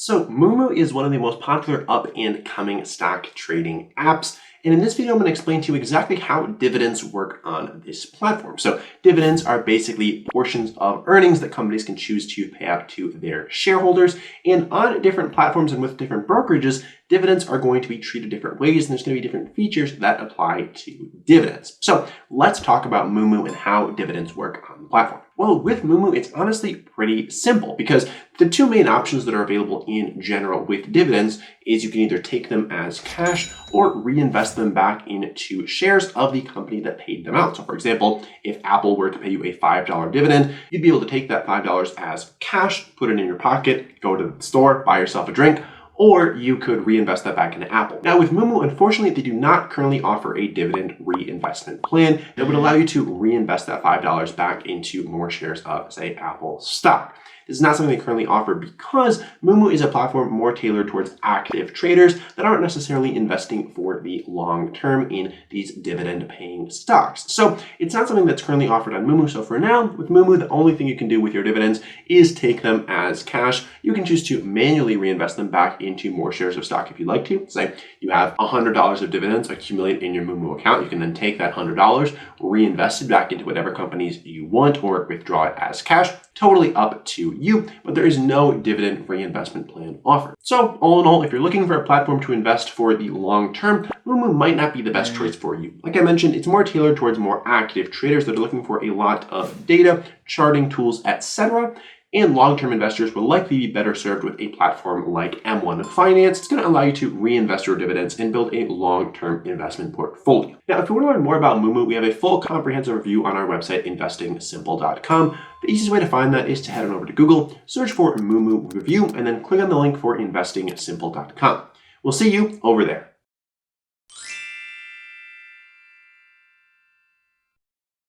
So Moomoo is one of the most popular up and coming stock trading apps. And in this video, I'm going to explain to you exactly how dividends work on this platform. So dividends are basically portions of earnings that companies can choose to pay out to their shareholders. And on different platforms and with different brokerages, dividends are going to be treated different ways, and there's going to be different features that apply to dividends. So let's talk about Moomoo and how dividends work on the platform. Well, with Moomoo, it's honestly pretty simple because the two main options that are available in general with dividends is you can either take them as cash or reinvest them back into shares of the company that paid them out. So for example, if Apple were to pay you a $5 dividend, you'd be able to take that $5 as cash, put it in your pocket, go to the store, buy yourself a drink, or you could reinvest that back into Apple. Now with Moomoo, unfortunately, they do not currently offer a dividend reinvestment plan that would allow you to reinvest that $5 back into more shares of, say, Apple stock. This is not something they currently offer because Moomoo is a platform more tailored towards active traders that aren't necessarily investing for the long term in these dividend paying stocks. So it's not something that's currently offered on Moomoo. So for now, with Moomoo, the only thing you can do with your dividends is take them as cash. You can choose to manually reinvest them back into more shares of stock if you'd like to. Say you have $100 of dividends accumulate in your Moomoo account. You can then take that $100, reinvest it back into whatever companies you want or withdraw it as cash. Totally up to you, but there is no dividend reinvestment plan offered. So all in all, if you're looking for a platform to invest for the long term, Moomoo might not be the best choice for you. Like I mentioned, it's more tailored towards more active traders that are looking for a lot of data, charting tools, etc. And long-term investors will likely be better served with a platform like M1 Finance. It's going to allow you to reinvest your dividends and build a long-term investment portfolio. Now, if you want to learn more about Moomoo, we have a full comprehensive review on our website, investingsimple.com. The easiest way to find that is to head on over to Google, search for Moomoo review, and then click on the link for investingsimple.com. We'll see you over there.